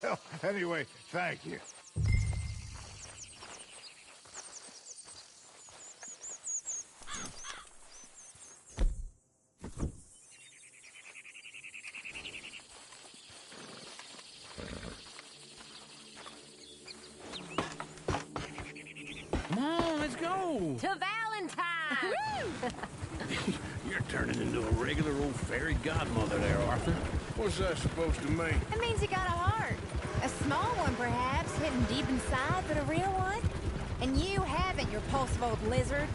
Well, anyway, thank you. Come on, let's go. To Valentine! You're turning into a regular old fairy godmother there, Arthur. What's that supposed to mean? It means you got a heart. A small one, perhaps, hidden deep inside, but a real one. And you haven't, you repulsive old lizard.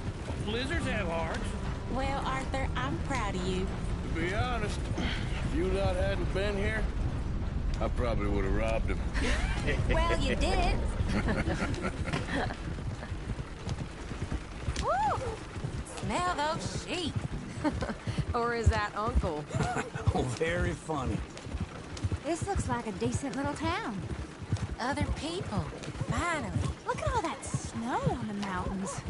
Lizards have hearts. Well, Arthur, I'm proud of you. To be honest, if you lot hadn't been here, I probably would have robbed him. Well, you did. Woo! Smell those sheep. Or is that Uncle? Oh, very funny. This looks like a decent little town. Other people, finally. Look at all that snow on the mountains.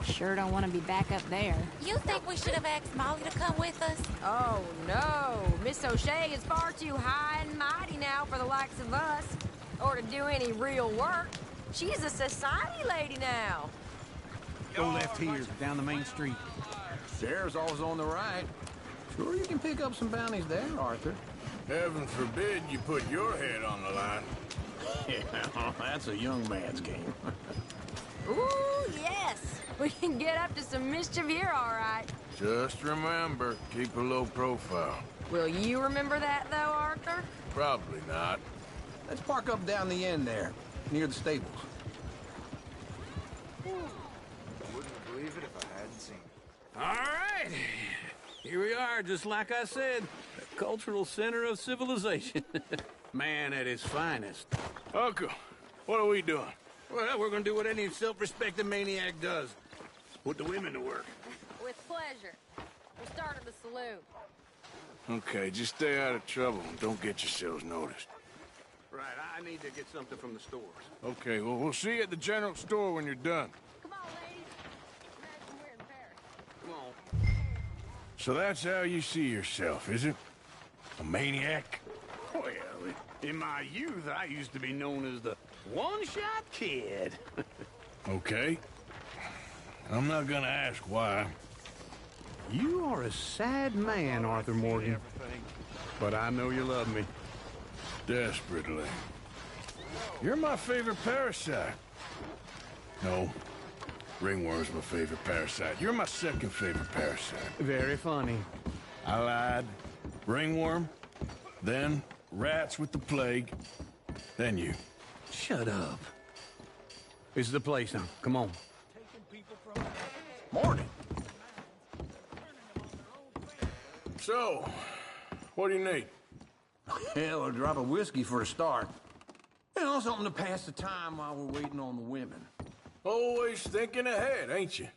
Sure don't want to be back up there. You think we should have asked Molly to come with us? Oh, no. Miss O'Shea is far too high and mighty now for the likes of us. Or to do any real work. She's a society lady now. Go left here, down the main street. Sarah's always on the right. Sure you can pick up some bounties there, Arthur. Heaven forbid you put your head on the line. Yeah, that's a young man's game. Ooh, yes. We can get up to some mischief here, all right. Just remember, keep a low profile. Will you remember that, though, Arthur? Probably not. Let's park up down the end there, near the stables. I wouldn't believe it if I hadn't seen it. All right. Here we are, just like I said. The cultural center of civilization. Man at his finest. Uncle, what are we doing? Well, we're gonna do what any self-respecting maniac does. Put the women to work. With pleasure. We'll start at the saloon. Okay, just stay out of trouble and don't get yourselves noticed. Right, I need to get something from the stores. Okay, well, we'll see you at the general store when you're done. Come on, ladies. Imagine we're in Paris. Come on. So that's how you see yourself, is it? A maniac? Well, in my youth, I used to be known as the one-shot kid. Okay. I'm not gonna ask why. You are a sad man, Arthur Morgan. But I know you love me. Desperately. You're my favorite parasite. No. Ringworm's my favorite parasite. You're my second favorite parasite. Very funny. I lied. Ringworm. Then rats with the plague. Then you. Shut up. This is the place now. Come on. Morning. So, what do you need? Hell, a drop of whiskey for a start. You know, something to pass the time while we're waiting on the women. Always thinking ahead, ain't you?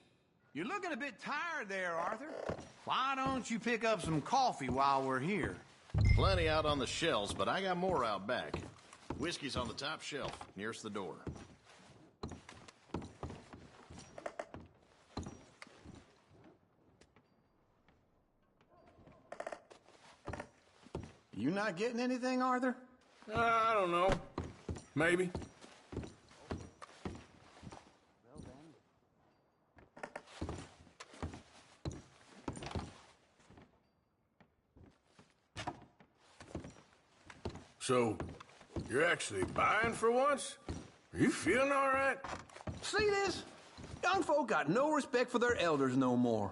You're looking a bit tired there, Arthur. Why don't you pick up some coffee while we're here? Plenty out on the shelves, but I got more out back. Whiskey's on the top shelf, nearest the door. You not getting anything, Arthur? I don't know. Maybe. So, you're actually buying for once? Are you feeling all right? See this? Young folk got no respect for their elders no more.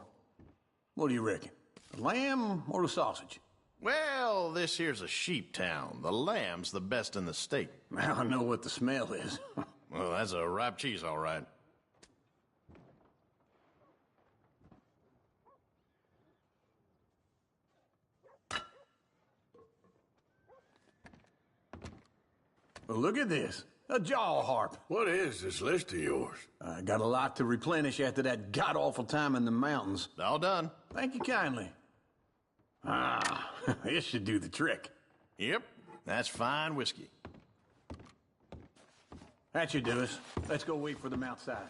What do you reckon? The lamb or the sausage? Well, this here's a sheep town. The lamb's the best in the state. Now I know what the smell is. Well, that's a ripe cheese, all right. Well, look at this. A jaw harp. What is this list of yours? I got a lot to replenish after that god-awful time in the mountains. All done. Thank you kindly. Ah, this should do the trick. Yep, that's fine whiskey. That should do us. Let's go wait for them outside.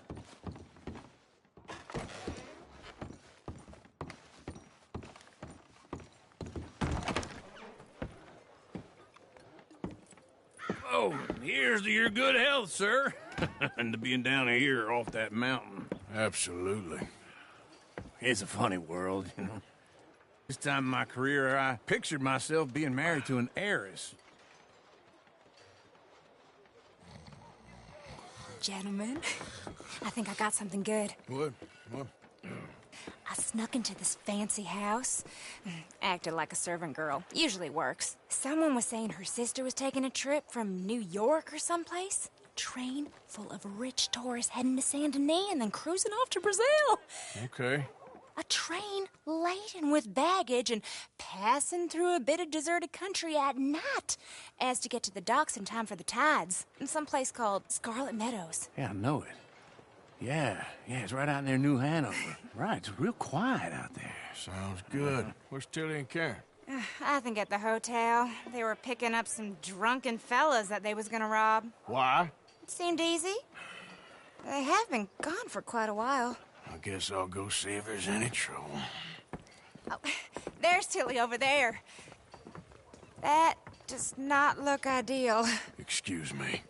So, here's to your good health, sir. And to being down here off that mountain. Absolutely. It's a funny world, you know. This time in my career, I pictured myself being married to an heiress. Gentlemen, I think I got something good. What? I snuck into this fancy house. Acted like a servant girl. Usually works. Someone was saying her sister was taking a trip from New York or someplace. Train full of rich tourists heading to Saint Denis and then cruising off to Brazil. Okay. A train laden with baggage and passing through a bit of deserted country at night as to get to the docks in time for the tides in some place called Scarlet Meadows. Yeah, I know it. Yeah, it's right out near New Hanover. Right, it's real quiet out there. Sounds good. Where's Tilly and Karen? I think at the hotel. They were picking up some drunken fellas that they was gonna rob. Why? It seemed easy. They have been gone for quite a while. I guess I'll go see if there's any trouble. Oh, there's Tilly over there. That does not look ideal. Excuse me.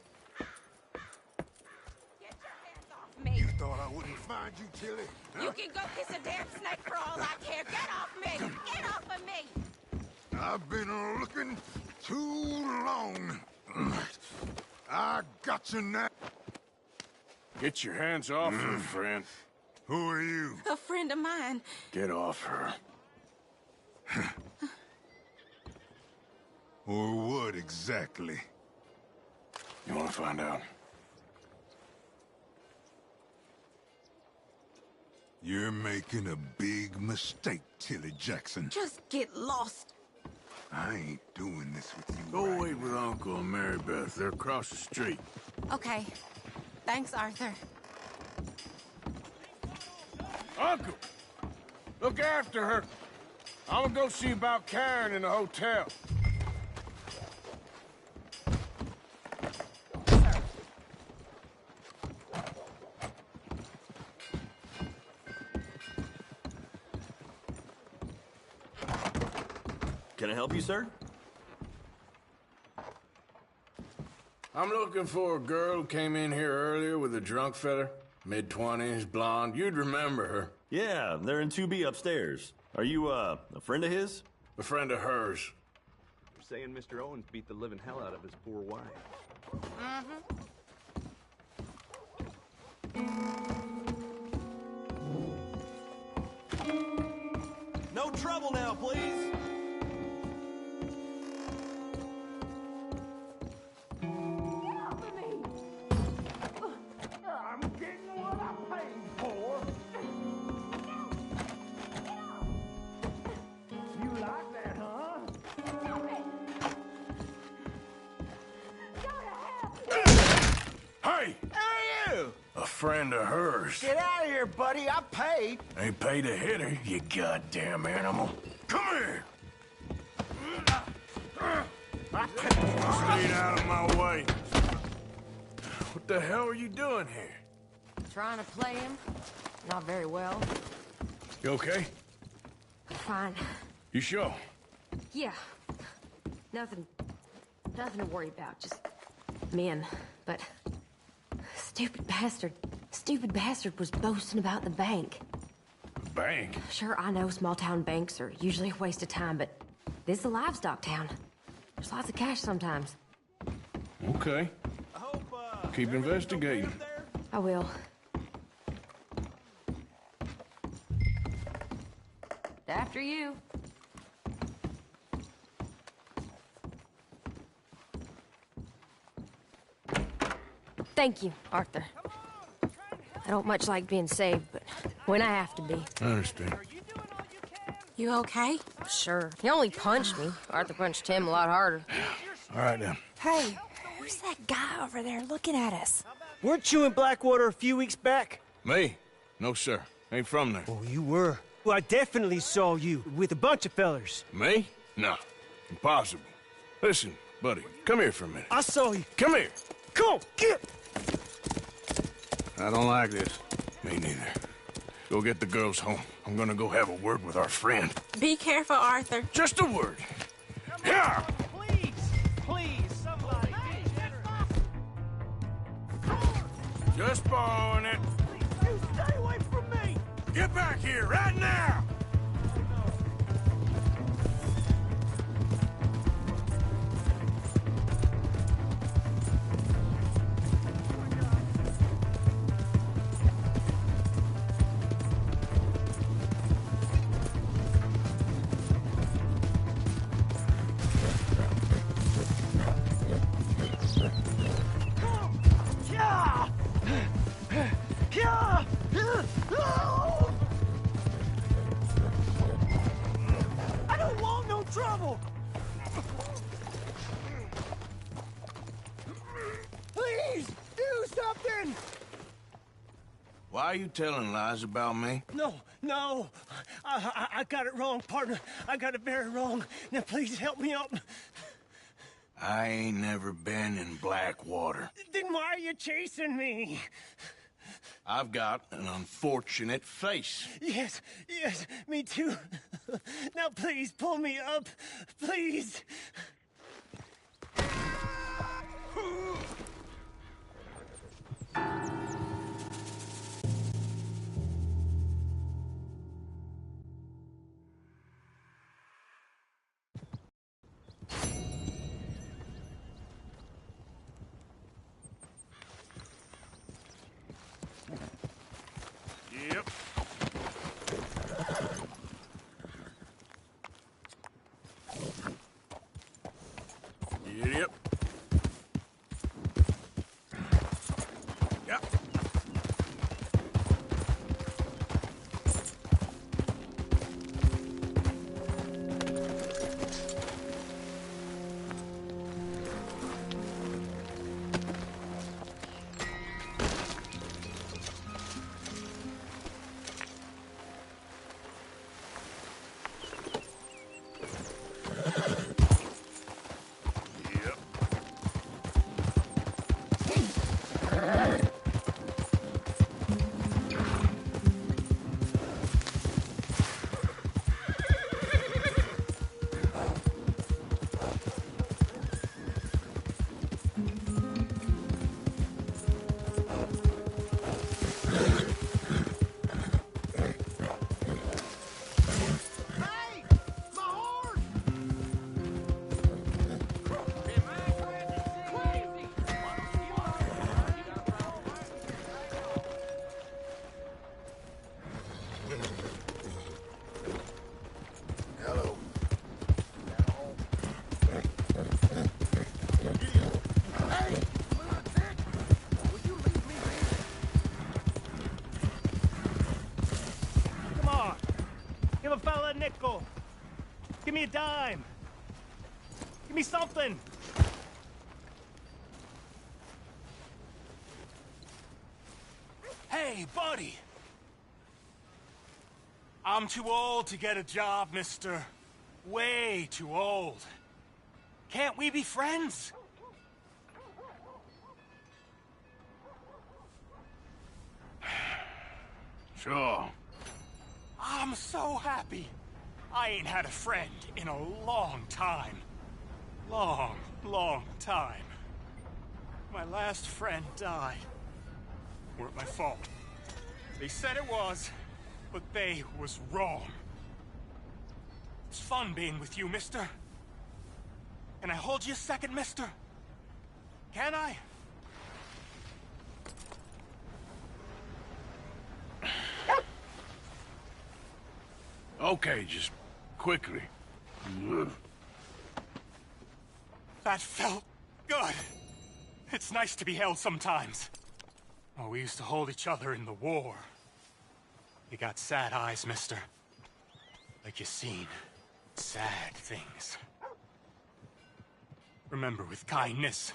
Me. Thought I wouldn't find you, Tilly? You can go kiss a damn snake for all I care. Get off me! Get off of me! I've been looking too long. I got you now. Get your hands off her, friend. Who are you? A friend of mine. Get off her. Or what exactly? You want to find out? You're making a big mistake, Tilly Jackson. Just get lost. I ain't doing this with you. Go right wait with Uncle and Mary Beth. They're across the street. Okay. Thanks, Arthur. Uncle! Look after her. I'm gonna go see about Karen in the hotel. Can I help you, sir? I'm looking for a girl who came in here earlier with a drunk fella. Mid-20s, blonde. You'd remember her. Yeah, they're in 2B upstairs. Are you, a friend of his? A friend of hers. They're saying Mr. Owens beat the living hell out of his poor wife. No trouble now, please. Friend of hers. Get out of here, buddy. I paid. Ain't paid to hit her, you goddamn animal. Come here! Stay out of my way. What the hell are you doing here? Trying to play him. Not very well. You okay? Fine. You sure? Yeah. Nothing to worry about. Just men. But stupid bastard was boasting about the bank. Bank? Sure, I know small town banks are usually a waste of time, but this is a livestock town. There's lots of cash sometimes. Okay. Keep investigating. I will. After you. Thank you, Arthur. I don't much like being saved, but when I have to be. I understand. You okay? Sure. He only punched me. Arthur punched him a lot harder. All right, then. Hey, who's that guy over there looking at us? Weren't you in Blackwater a few weeks back? Me? No, sir. Ain't from there. Oh, you were. Well, I definitely saw you with a bunch of fellers. Me? No. Impossible. Listen, buddy, come here for a minute. I saw you. Come here. Come on, get! I don't like this. Me neither. Go get the girls home. I'm gonna go have a word with our friend. Be careful, Arthur. Just a word. Yeah! Please, somebody. Just borrowing it. You stay away from me! Get back here, right now! I don't want no trouble! Please, do something! Why are you telling lies about me? No. I got it wrong, partner. I got it very wrong. Now, please help me up. I ain't never been in Blackwater. Then why are you chasing me? I've got an unfortunate face. Yes, me too. Now, please, pull me up. Please. Yep. Yep. Yep. Give a fella a nickel. Give me a dime. Give me something. Hey, buddy. I'm too old to get a job, mister. Way too old. Can't we be friends? Sure. I'm so happy. I ain't had a friend in a long time. Long time. My last friend died. Weren't my fault. They said it was, but they was wrong. It's fun being with you, mister. Can I hold you a second, mister? Can I? Okay, just quickly. That felt good. It's nice to be held sometimes. Oh, we used to hold each other in the war. You got sad eyes, mister. Like you seen sad things. Remember with kindness.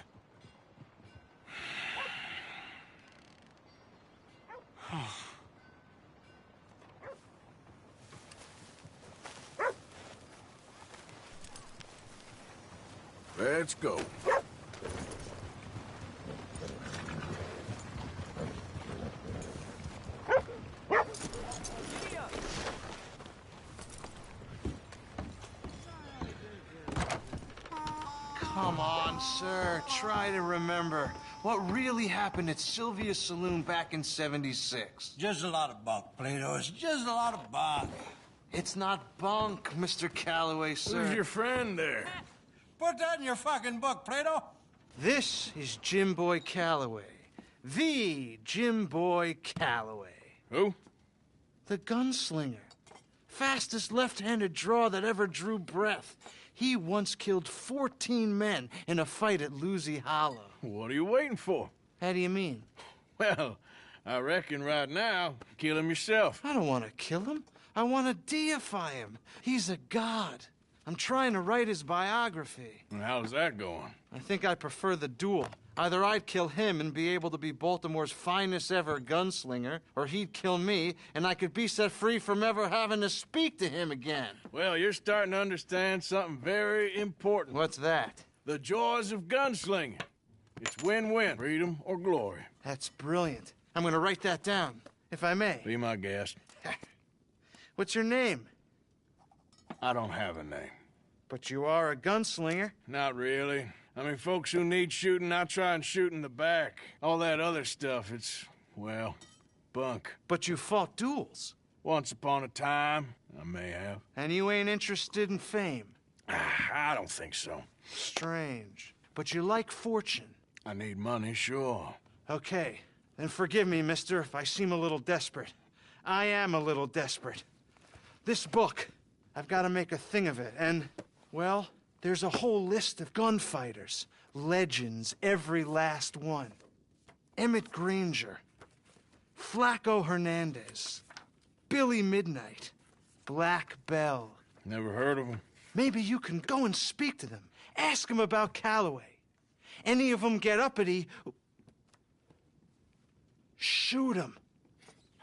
Let's go. Come on, sir. Try to remember what really happened at Sylvia's Saloon back in '76. Just a lot of bunk, Plato. It's just a lot of bunk. It's not bunk, Mr. Calloway, sir. Who's your friend there? Put that in your fucking book, Plato. This is Jim Boy Calloway. The Jim Boy Calloway. Who? The gunslinger. Fastest left-handed draw that ever drew breath. He once killed 14 men in a fight at Lucy Hollow. What are you waiting for? How do you mean? Well, I reckon right now, kill him yourself. I don't want to kill him. I want to deify him. He's a god. I'm trying to write his biography. And how's that going? I think I prefer the duel. Either I'd kill him and be able to be Baltimore's finest ever gunslinger, or he'd kill me and I could be set free from ever having to speak to him again. Well, you're starting to understand something very important. What's that? The joys of gunslinging. It's win-win, freedom or glory. That's brilliant. I'm going to write that down, if I may. Be my guest. What's your name? I don't have a name. But you are a gunslinger. Not really. I mean, folks who need shooting, I try and shoot in the back. All that other stuff, it's, well, bunk. But you fought duels. Once upon a time, I may have. And you ain't interested in fame. I don't think so. Strange. But you like fortune. I need money, sure. Okay. Then forgive me, mister, if I seem a little desperate. I am a little desperate. This book, I've got to make a thing of it, and, well, there's a whole list of gunfighters. Legends, every last one. Emmett Granger. Flaco Hernandez. Billy Midnight. Black Bell. Never heard of him. Maybe you can go and speak to them. Ask them about Calloway. Any of them get uppity, shoot them.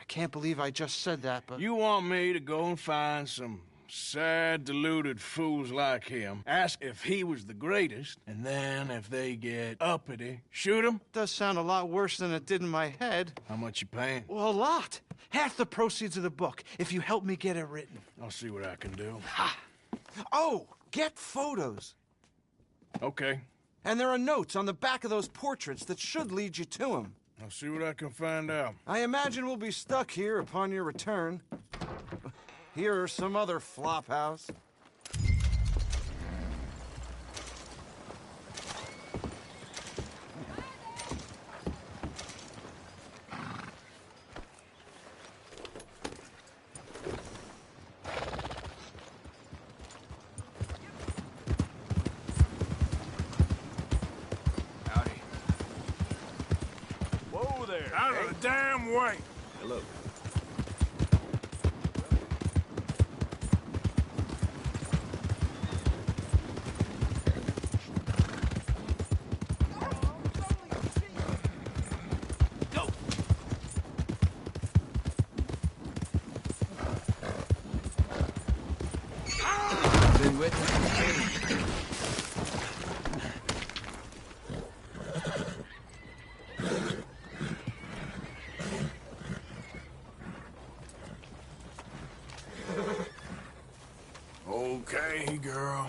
I can't believe I just said that, but... You want me to go and find some sad, deluded fools like him, ask if he was the greatest, and then if they get uppity, shoot him? Does sound a lot worse than it did in my head. How much you paying? Well, a lot. Half the proceeds of the book, if you help me get it written. I'll see what I can do. Ha! Oh, get photos. Okay. And there are notes on the back of those portraits that should lead you to him. I'll see what I can find out. I imagine we'll be stuck here upon your return. Here or some other flop house. Out of the damn way! Hello. Go! Been with me. Okay, girl.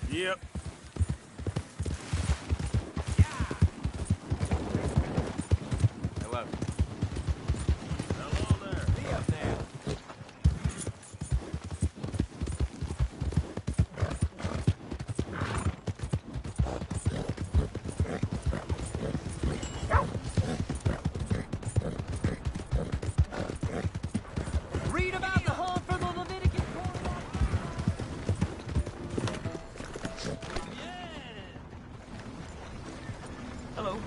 Yep. Hello. Hello there. Be up there. Read about the hunt for the Leviticus Hello.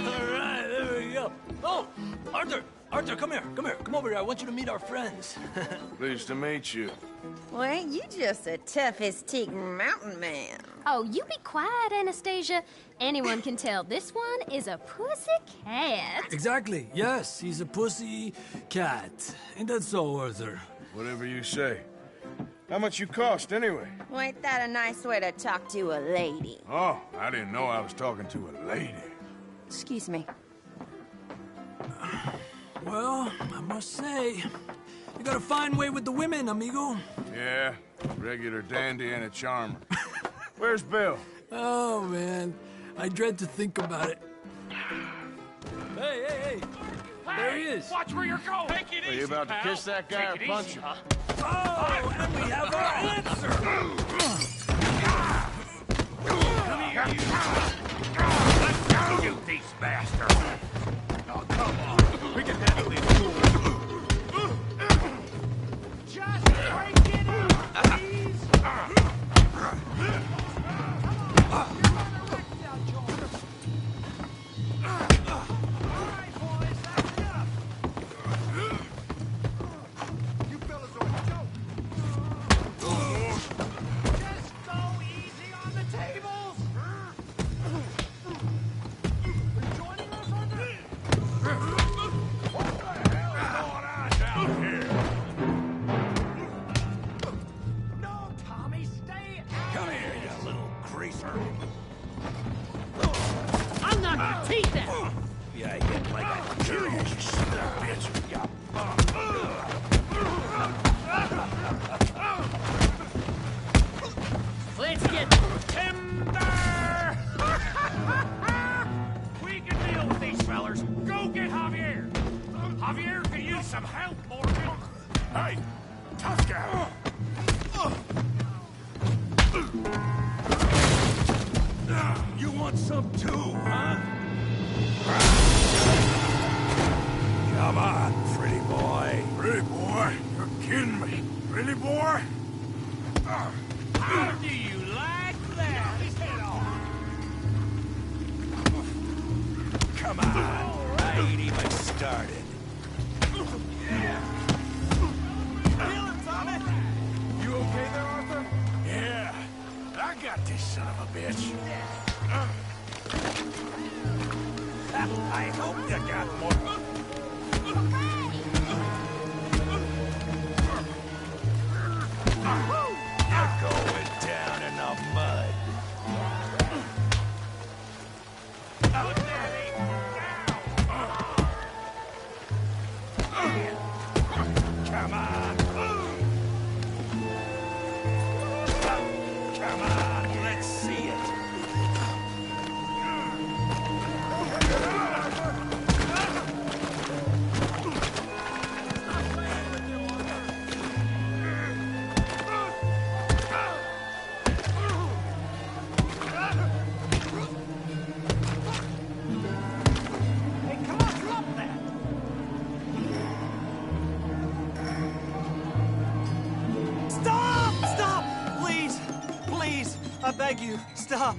All right, there we go. Oh, Arthur, Arthur, come here. Come here. Come over here. I want you to meet our friends. Pleased to meet you. Well, ain't you just a tough-as-teak mountain man? Oh, you be quiet, Anastasia. Anyone can tell this one is a pussy cat. Exactly. Yes, he's a pussy cat. Ain't that so, Arthur? Whatever you say. How much you cost, anyway? Well, ain't that a nice way to talk to a lady? Oh, I didn't know I was talking to a lady. Excuse me. Well, I must say, you got a fine way with the women, amigo. Yeah, regular dandy and a charmer. Where's Bill? Oh, man. I dread to think about it. Hey! There he is. Watch where you're going. Take it easy, Are you about to pal. kiss that guy or Take it punch easy, him? huh? Oh, and we have our answer. Come here, you. Let's go, you thief bastard. Oh, come on. We can handle these fools. Just break it up, please. Let's get timber! We can deal with these fellers. Go get Javier. Javier can use some help, Morgan. Hey, tough guy. You want some too, huh? Come on, pretty boy. Pretty boy? You're kidding me. Pretty boy? How do you like that? His head off. Come on. I ain't even started. Kill him, Tommy. You okay there, Arthur? Yeah, I got this son of a bitch. I hope you got more. You're going down in the mud. Come on. Come on, let's see it. Hey, come on, drop that. Stop! Stop! Please! Please! I beg you, stop.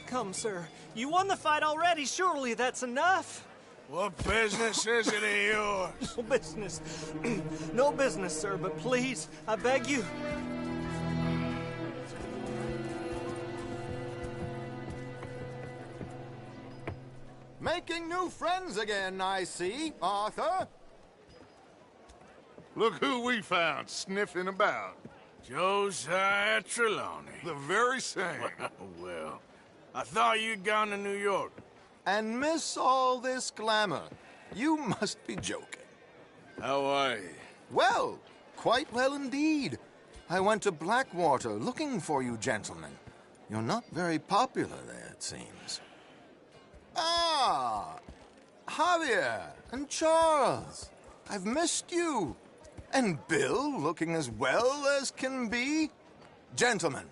Come, sir. You won the fight already. Surely that's enough. What business is it of yours? No business. No business, sir, but please, I beg you. Making new friends again, I see, Arthur. Look who we found sniffing about. Josiah Trelawney. The very same. Well, I thought you'd gone to New York. And miss all this glamour. You must be joking. How are you? Well, quite well indeed. I went to Blackwater looking for you gentlemen. You're not very popular there, it seems. Ah, Javier and Charles. I've missed you. And Bill looking as well as can be. Gentlemen,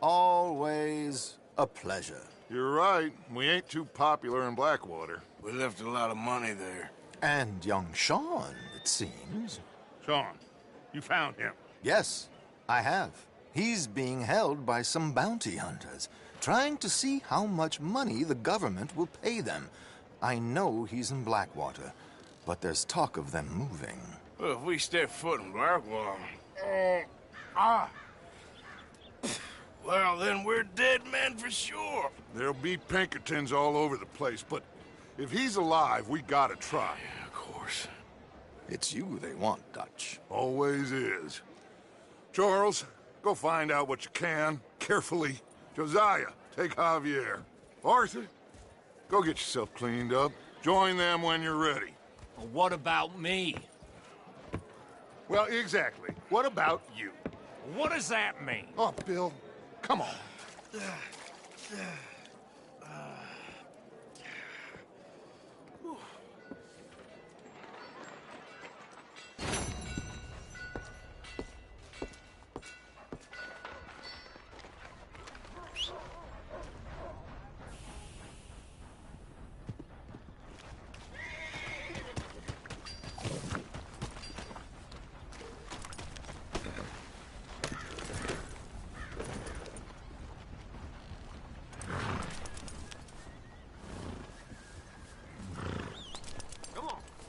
always a pleasure. You're right. We ain't too popular in Blackwater. We left a lot of money there. And young Sean, it seems. Sean, you found him. Yes, I have. He's being held by some bounty hunters, trying to see how much money the government will pay them. I know he's in Blackwater. but there's talk of them moving. Well, if we step foot in Blackwall... Well, then we're dead men for sure. There'll be Pinkertons all over the place, but if he's alive, we gotta try. Yeah, of course. It's you they want, Dutch. Always is. Charles, go find out what you can, carefully. Josiah, take Javier. Arthur, go get yourself cleaned up. Join them when you're ready. Well, what about me? Well, exactly. What about you? What does that mean? Oh, Bill, come on.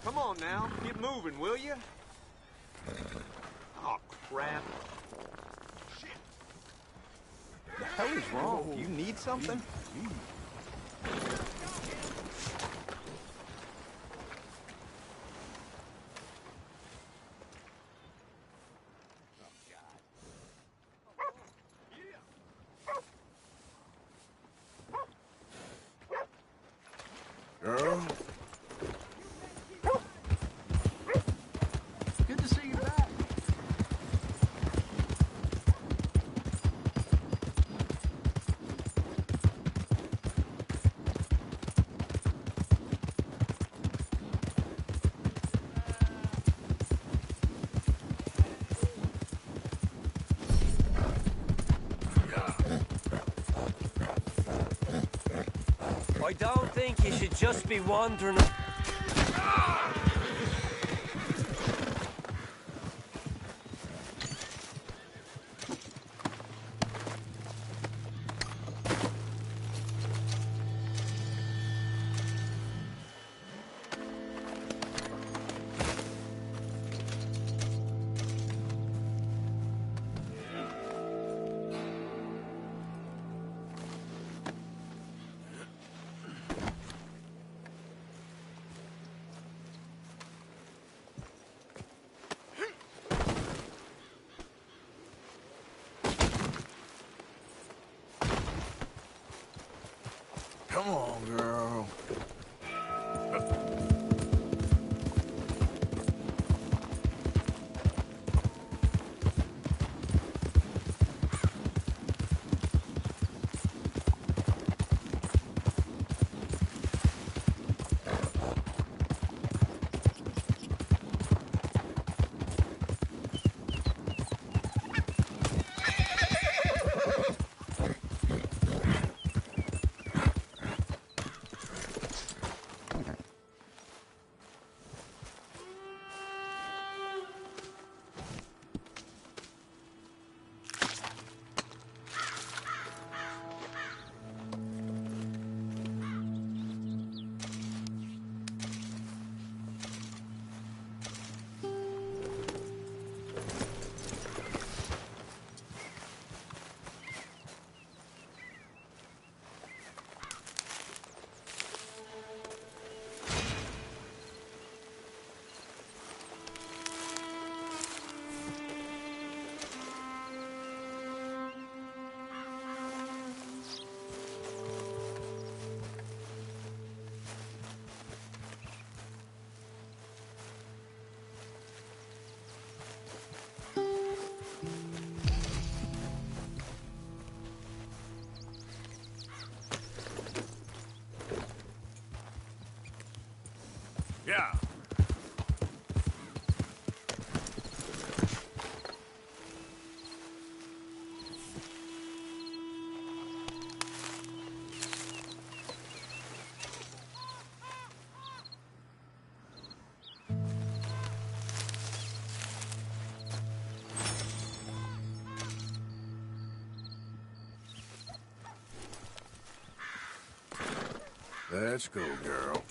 Come on now, get moving, will you? Oh, crap. Shit. The hell is wrong? Do you need something? Girl? Good to see you back. I don't think you should just be wandering. Come on, girl. Yeah. Let's go, girl.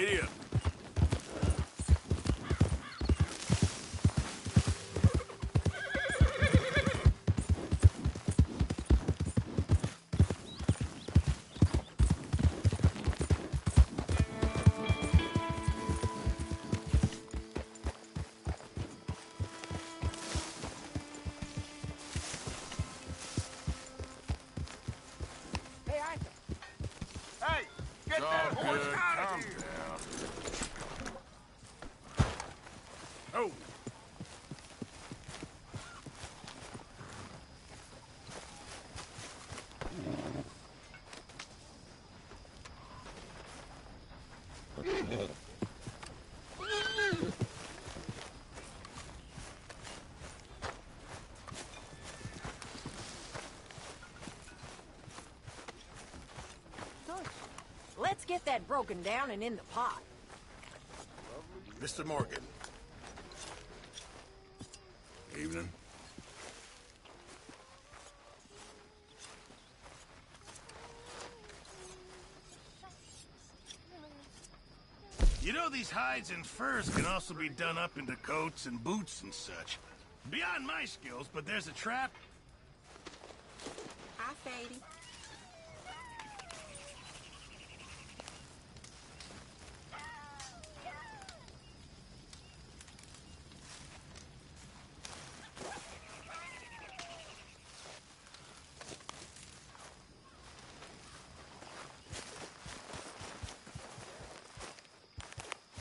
Idiot. Hey, get that horse out of here! Oh. Let's get that broken down and in the pot. Mr. Morgan. Evening. You know, these hides and furs can also be done up into coats and boots and such. Beyond my skills, but there's a trap. Hi, Fady.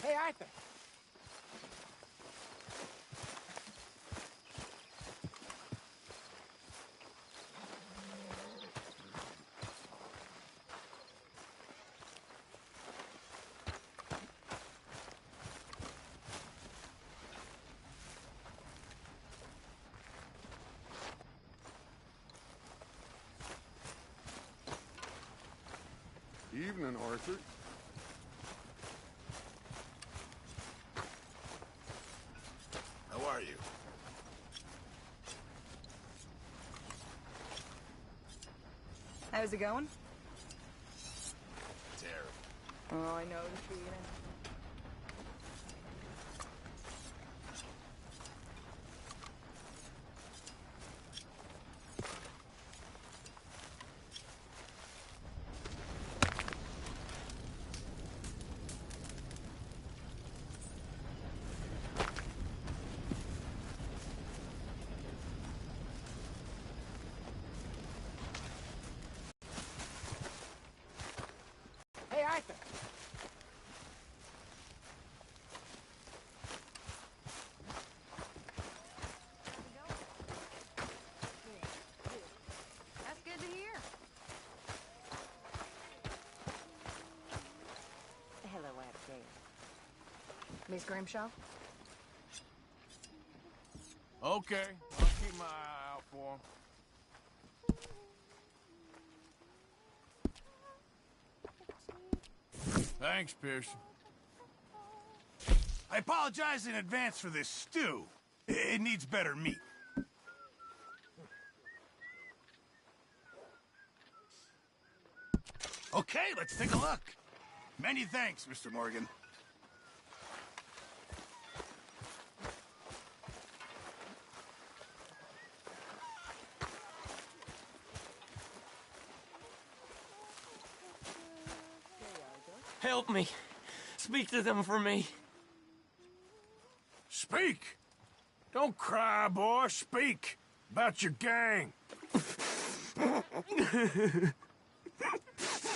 Hey, Arthur. Evening, Arthur. How are you? How's it going? Terrible. Oh, I know the feeling. Hey, Arthur. That's good to hear. Hello, Abigail. Miss Grimshaw? Okay, I'll keep my eye out for him. Thanks, Pearson. I apologize in advance for this stew. It needs better meat. Okay, let's take a look. Many thanks, Mr. Morgan. Help me. Speak to them for me. Speak! Don't cry, boy. Speak about your gang.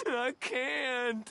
I can't.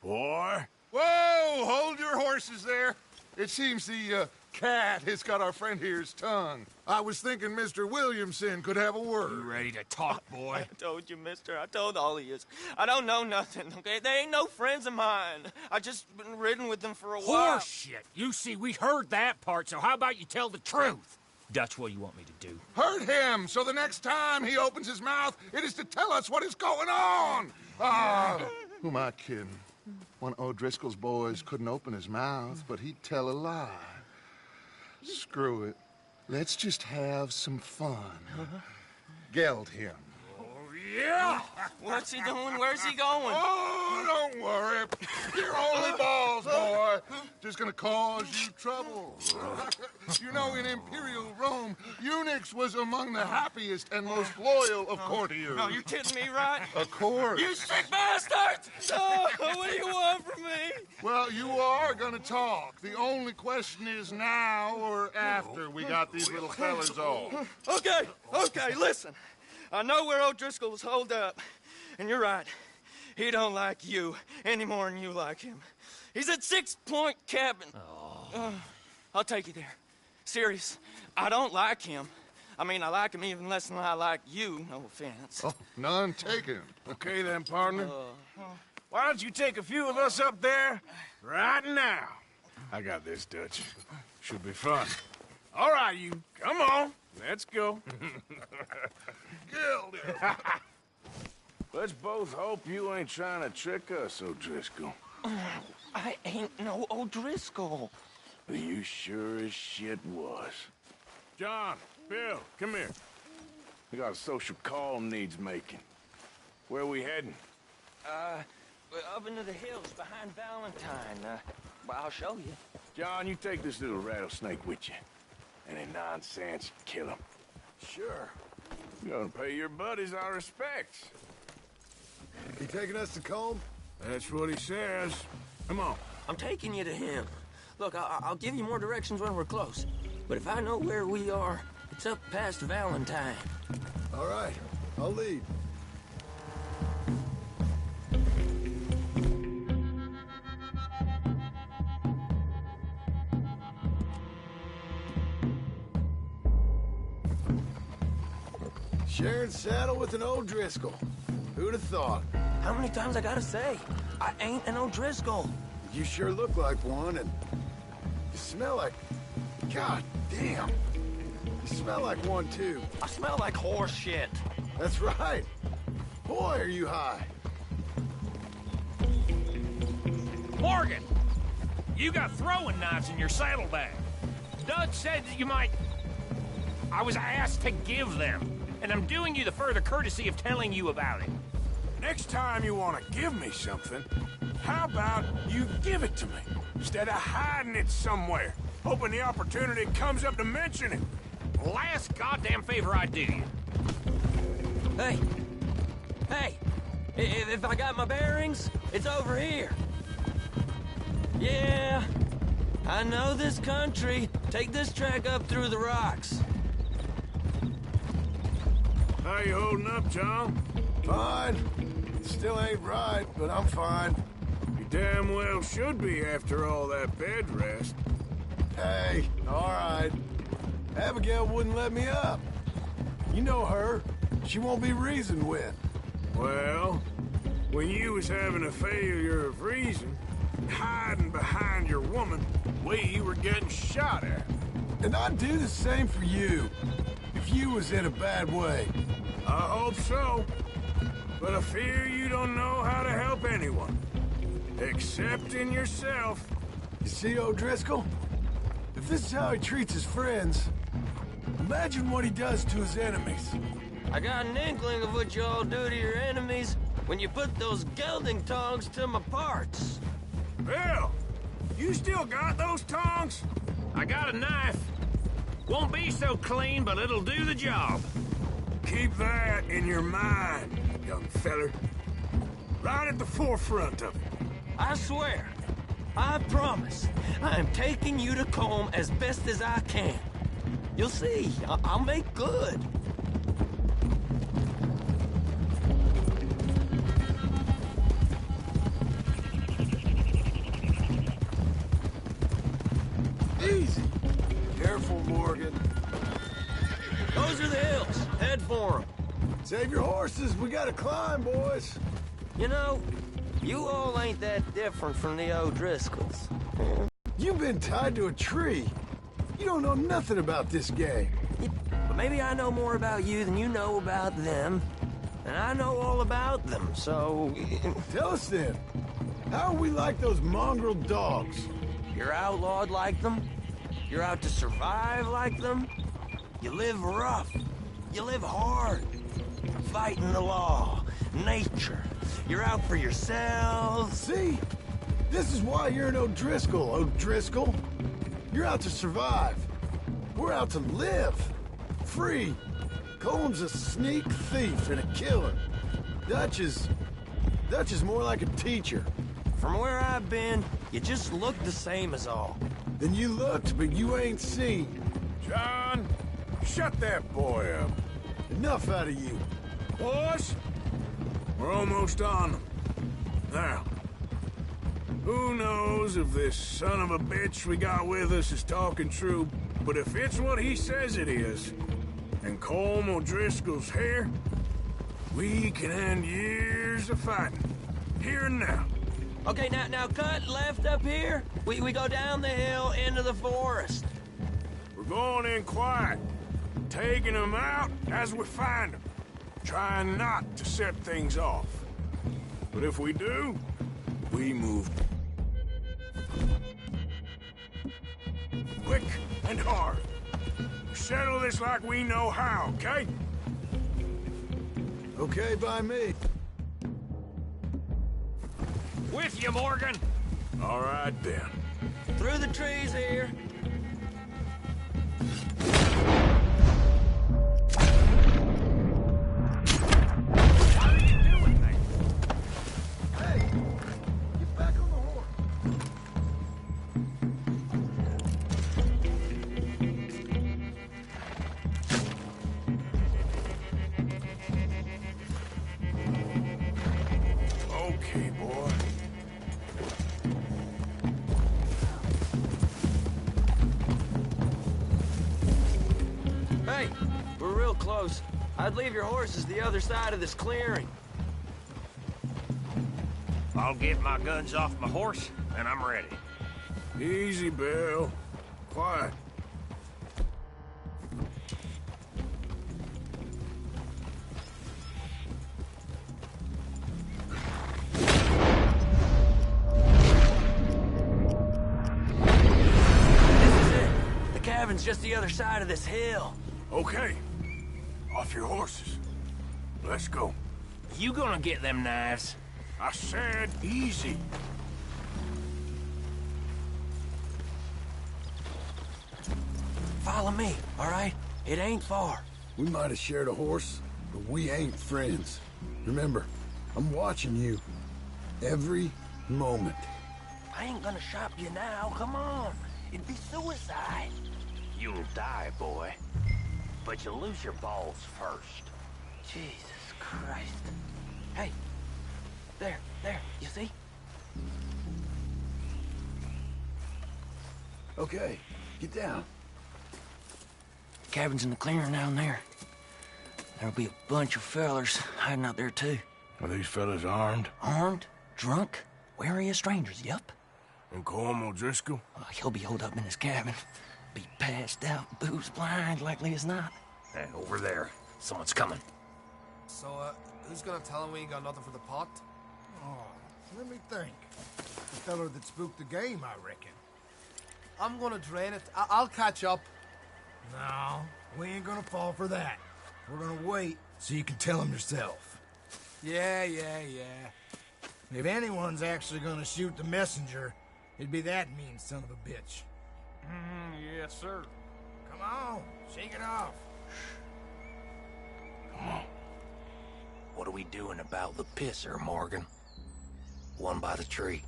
Boy. Whoa! Hold your horses there. It seems the cat has got our friend here's tongue. I was thinking Mr. Williamson could have a word. You ready to talk, boy? I told you, mister. I told all of you. I don't know nothing, okay? They ain't no friends of mine. I just been ridden with them for a while. Horse shit. You see, we heard that part, so how about you tell the truth? That's what you want me to do. Hurt him, so the next time he opens his mouth, it is to tell us what is going on. Ah, who am I kidding? One of O'Driscoll's boys couldn't open his mouth, but he'd tell a lie. Screw it. Let's just have some fun. Geld him. Oh, Yeah. What's he doing? Where's he going? Oh, don't worry. You're only balls, boy. Just gonna cause you trouble. You know, in Imperial Rome, eunuchs was among the happiest and most loyal of courtiers. No, you're kidding me, right? Of course. You sick bastards! Oh, what do you want from me? Well, you are gonna talk. The only question is now or after we got these little fellas off. Okay, listen. I know where O'Driscoll's holed up, and you're right. He don't like you any more than you like him. He's at 6 Point Cabin. I'll take you there. Serious, I don't like him. I mean, I like him even less than I like you, no offense. Oh, none taken. Okay then, partner. Why don't you take a few of us up there right now? I got this, Dutch. Should be fun. All right, you. Come on. Let's go. Let's both hope you ain't trying to trick us, O'Driscoll. I ain't no O'Driscoll. But you sure as shit was. John, Bill, come here. We got a social call needs making. Where are we heading? Up into the hills behind Valentine. Well, I'll show you. John, you take this little rattlesnake with you. Any nonsense, kill him. Sure. You're gonna pay your buddies our respects. He taking us to Combe? That's what he says. Come on. I'm taking you to him. Look, I'll give you more directions when we're close. But if I know where we are, it's up past Valentine. All right, I'll lead. Sharing saddle with an O'Driscoll. Who'd have thought? How many times I gotta say? I ain't an O'Driscoll. You sure look like one, and you smell like... God damn. You smell like one, too. I smell like horse shit. That's right. Boy, are you high. Morgan! You got throwing knives in your saddlebag. Dud said that you might... I was asked to give them. And I'm doing you the further courtesy of telling you about it. Next time you want to give me something, how about you give it to me, instead of hiding it somewhere, hoping the opportunity comes up to mention it? Last goddamn favor I do you. Hey! If I got my bearings, it's over here. Yeah, I know this country. Take this track up through the rocks. How you holding up, John? Fine. Still ain't right, but I'm fine. You damn well should be after all that bed rest. Hey, all right. Abigail wouldn't let me up. You know her. She won't be reasoned with. Well, when you was having a failure of reason, hiding behind your woman, we were getting shot at. And I'd do the same for you, if you was in a bad way. I hope so. But I fear you don't know how to help anyone. Except in yourself. You see, O'Driscoll? If this is how he treats his friends, imagine what he does to his enemies. I got an inkling of what you all do to your enemies when you put those gelding tongs to my parts. Bill, you still got those tongs? I got a knife. Won't be so clean, but it'll do the job. Keep that in your mind, young feller. Right at the forefront of it. I swear, I promise, I am taking you to Combe as best as I can. You'll see, I'll make good. Easy. Careful, Morgan. Those are the hills. Head for them. Save your horses. We gotta climb, boys. You know, you all ain't that different from the O'Driscolls. You've been tied to a tree. You don't know nothing about this game. But maybe I know more about you than you know about them. And I know all about them, so... Tell us then. How are we like those mongrel dogs? You're outlawed like them. You're out to survive like them. You live rough. You live hard. Fighting the law, nature. You're out for yourselves. See? This is why you're an O'Driscoll, O'Driscoll. You're out to survive. We're out to live. Free. Colm's a sneak thief and a killer. Dutch is more like a teacher. From where I've been, you just look the same as all. Then you looked, but you ain't seen. John, shut that boy up. Enough out of you. Boys, we're almost on them. Now, who knows if this son of a bitch we got with us is talking true, but if it's what he says it is, and Colm O'Driscoll's here, we can end years of fighting. Here and now. Okay, now cut left up here. We go down the hill into the forest. We're going in quiet, taking them out as we find them, trying not to set things off. But if we do, we move quick and hard. Settle this like we know how, okay? Okay by me. With you, Morgan. All right, then. Through the trees here. What are you doing there? Hey, get back on the horse. Okay, boy. Hey, we're real close. I'd leave your horses the other side of this clearing. I'll get my guns off my horse, and I'm ready. Easy, Bill. Quiet. The cabin's just the other side of this hill. Okay. Off your horses. Let's go. You gonna get them knives? I said easy. Follow me, all right? It ain't far. We might have shared a horse, but we ain't friends. Remember, I'm watching you. Every moment. I ain't gonna shop you now, come on. It'd be suicide. You'll die, boy. But you'll lose your balls first. Jesus Christ. Hey, there, you see? Okay, get down. Cabin's in the clearing down there. There'll be a bunch of fellers hiding out there, too. Are these fellas armed? Armed, drunk, wary of strangers, yup. And Colm O'Driscoll? He'll be holed up in his cabin. Be passed out, booze blind, likely as not. Hey, over there. Someone's coming. So, who's gonna tell him we ain't got nothing for the pot? Oh, let me think. The feller that spooked the game, I reckon. I'm gonna drain it. I'll catch up. No, we ain't gonna fall for that. We're gonna wait so you can tell him yourself. Yeah. If anyone's actually gonna shoot the messenger, it'd be that mean son of a bitch. Yes, sir. Come on, shake it off. Come on. What are we doing about the pisser, Morgan? One by the tree.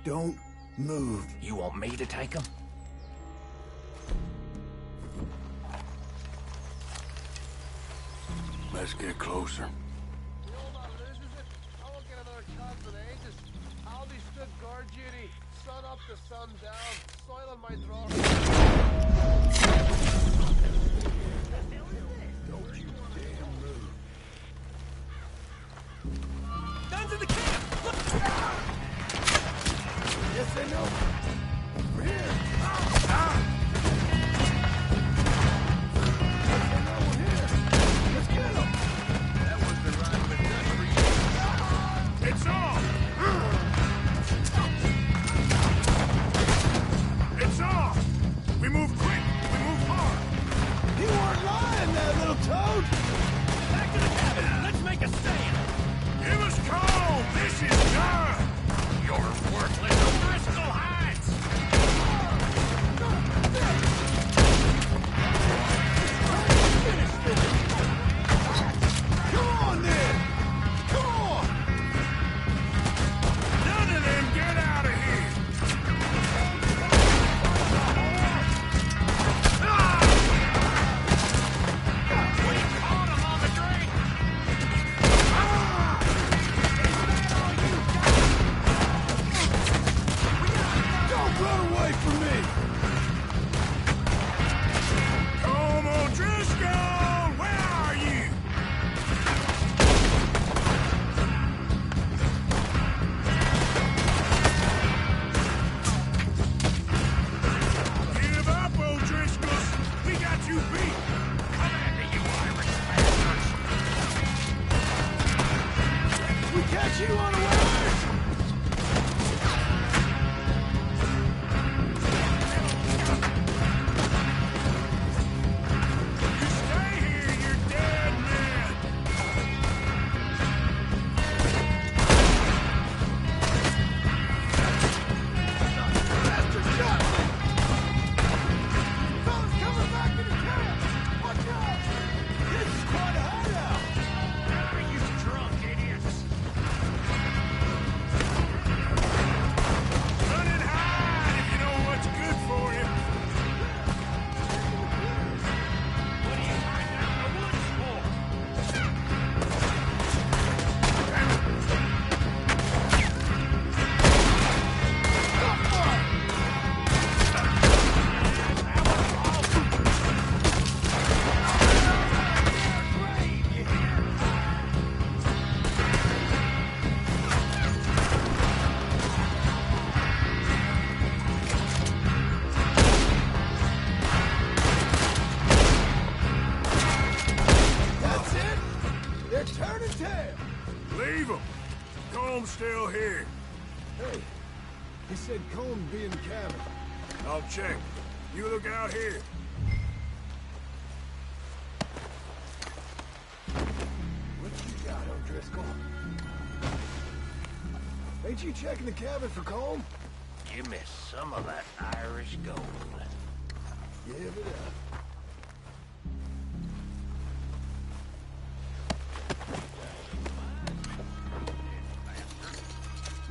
Don't move. You want me to take him? Let's get closer. I'll be stood guard duty, sun up to sun down, soil on my drawer. Don't you damn move. Guns in the camp! Yes, they know. We're here. It's on! Toad! Back to the cabin! Let's make a stand! Give us call! This is done! You're worthless O'Driscoll hides! Come on, then! Come on! None of them get out of here! We caught him on the drink! Don't run away from me! Come on, Driscoll! Where are you? Give up, O'Driscolls! We got you beat! Come at me, you Irish bastards! We catch you unawares! You stay here, you're dead man! Bastard shot me! Fellas coming back into camp! Watch out! This is quite a hideout! You drunk idiots! Run and hide if you know what's good for you! What are you hiding out in the woods for? That's it! They're turning tail! Leave them! Comb's still here. Hey, he said Colm be in the cabin. I'll check. You look out here. What you got, O'Driscoll? Ain't you checking the cabin for Colm? You missed some of that Irish gold. Give it up.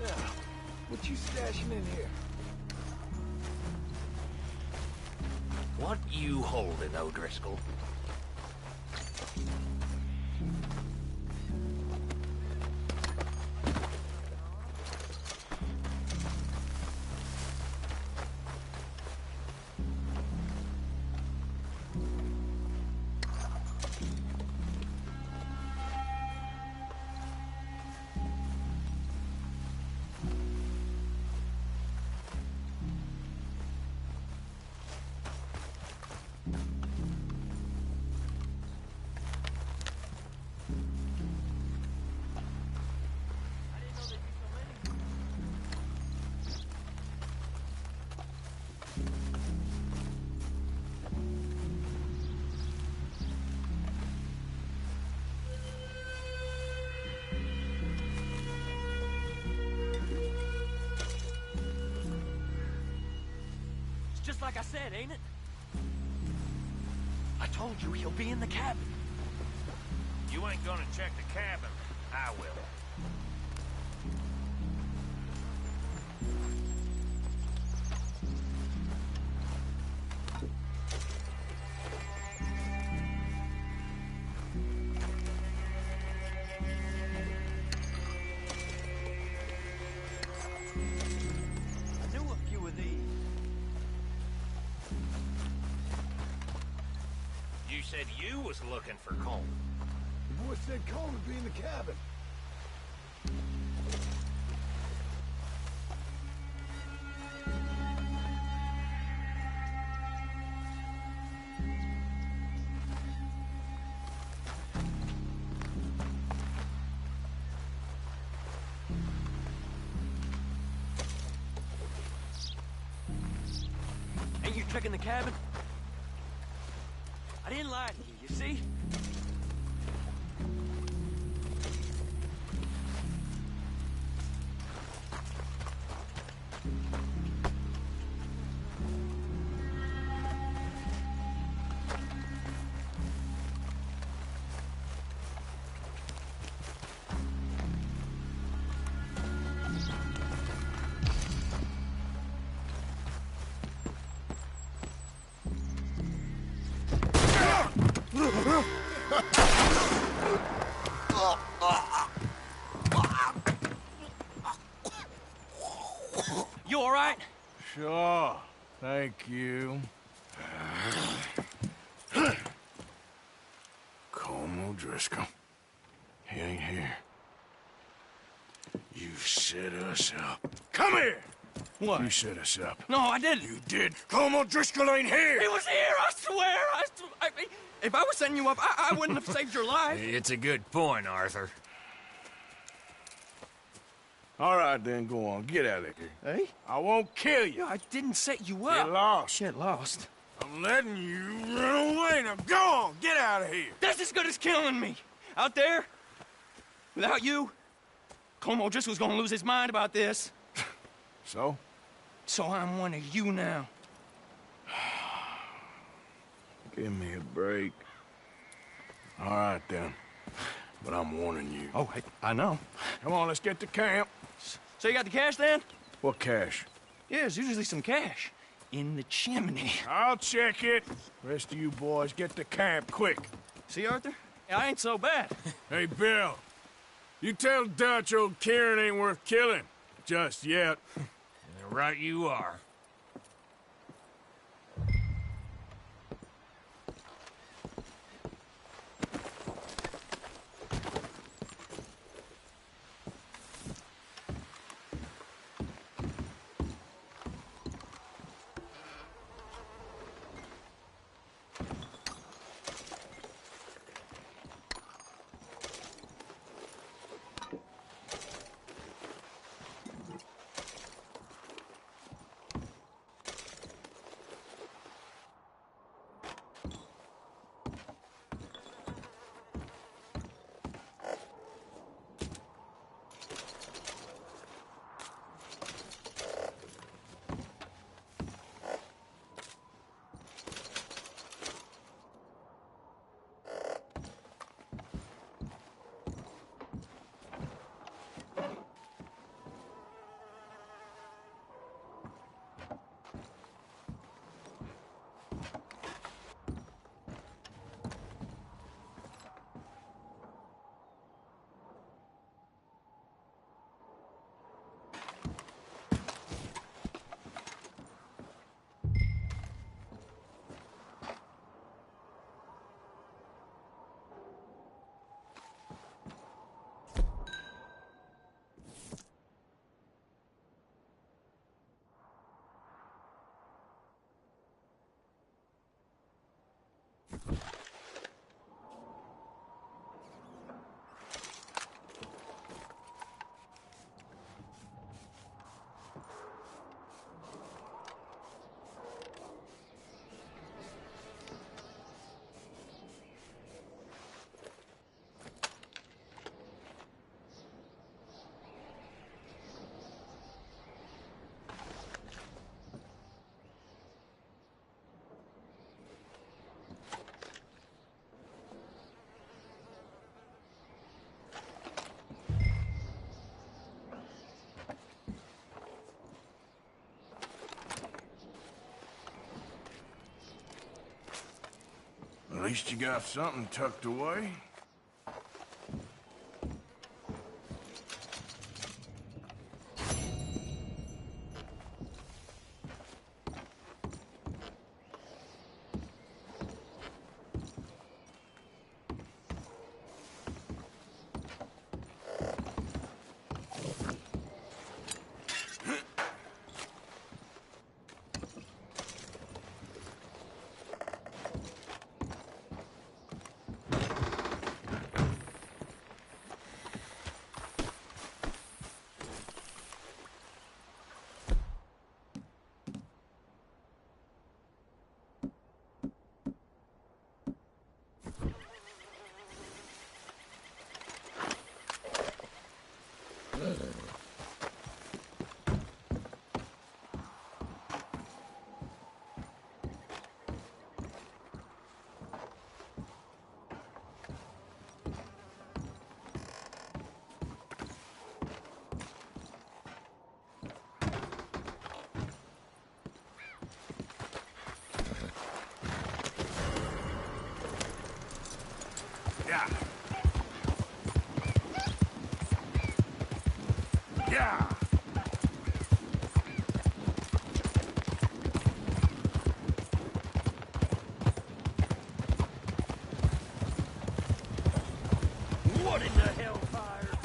Now, what you stashing in here? What you holding, O'Driscoll? Just like I said, ain't it? I told you he'll be in the cabin. You ain't gonna check the cabin. I will. I knew a few of these. You said you was looking for Colm. The boy said Colm would be in the cabin. Ain't you checking the cabin? I didn't lie to you, you see? You all right? Sure. Thank you. Colm O'Driscoll. He ain't here. You set us up. Come here! What? You set us up. No, I didn't. You did. Colm O'Driscoll ain't here! He was here, I swear! If I was setting you up, I wouldn't have saved your life. It's a good point, Arthur. All right, then, go on. Get out of here. Hey? I won't kill you. I didn't set you up. Get lost. Get lost. I'm letting you run away. Now go on. Get out of here. That's as good as killing me. Out there, without you, Colm O'Driscoll's gonna lose his mind about this. So? So I'm one of you now. Give me a break. All right, then. But I'm warning you. Oh, I know. Come on, let's get to camp. So you got the cash, then? What cash? Yeah, there's usually some cash. In the chimney. I'll check it. Rest of you boys, get to camp, quick. See, Arthur? I ain't so bad. Hey, Bill. You tell Dutch old Kieran ain't worth killing. Just yet. Right you are. At least you got something tucked away. Yeah. Yeah. What in the hellfire?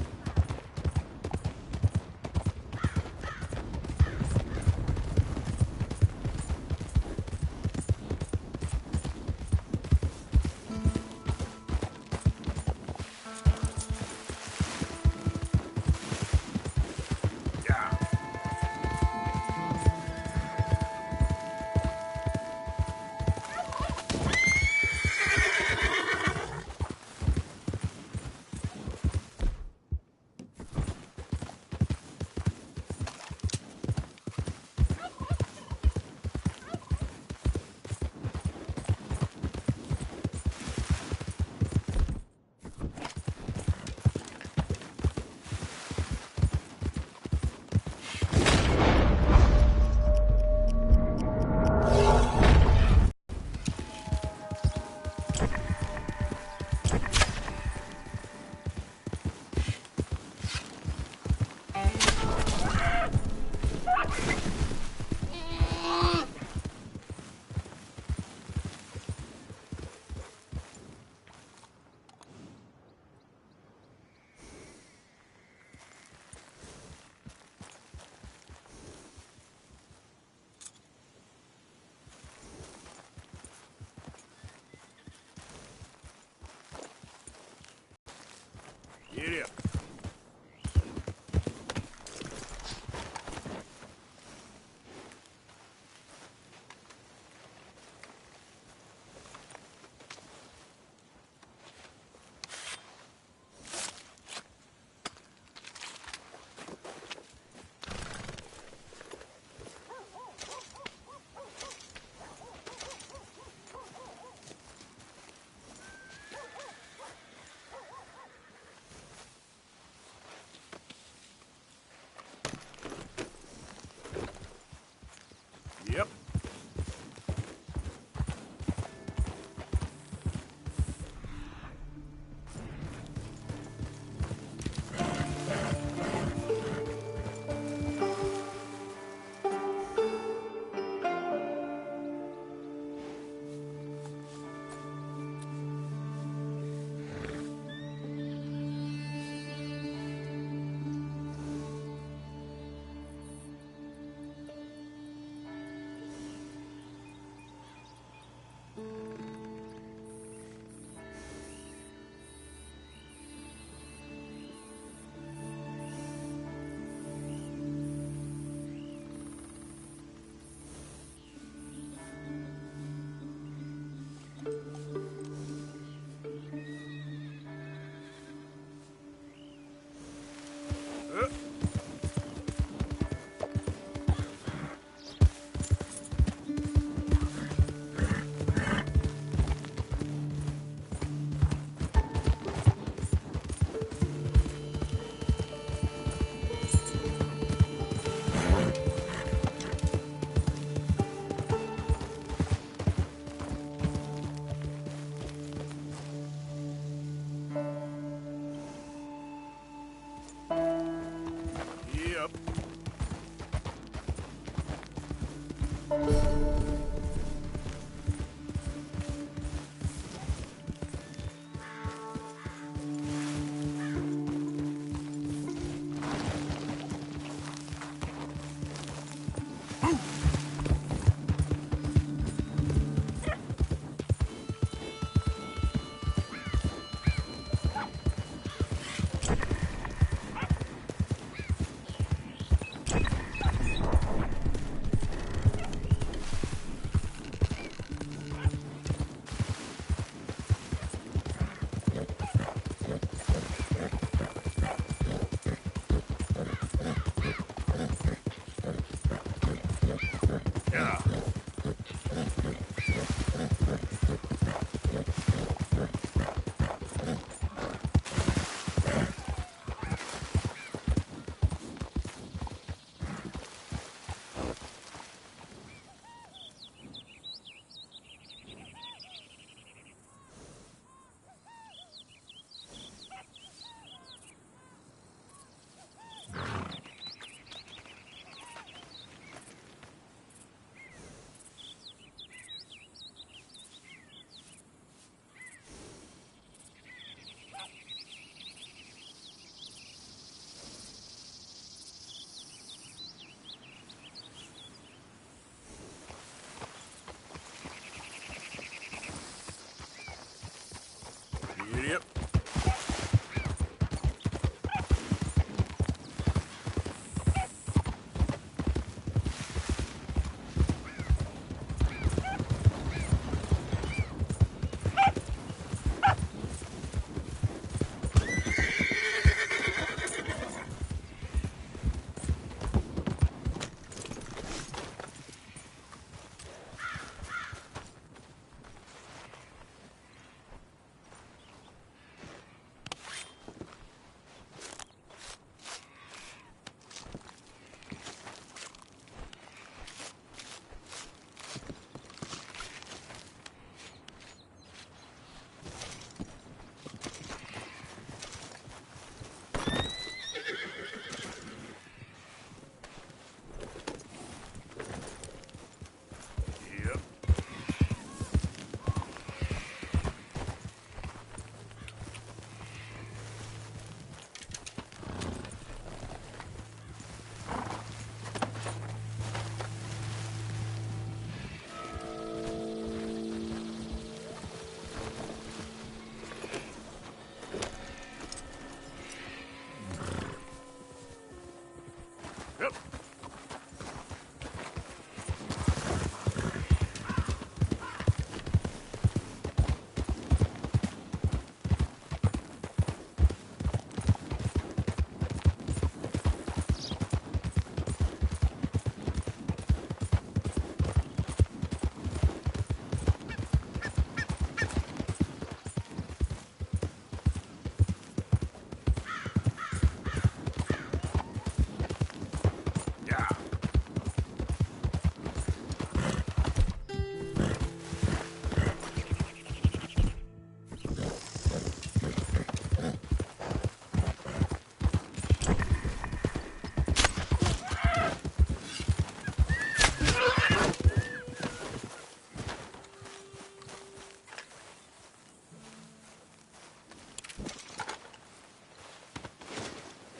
Giddy up.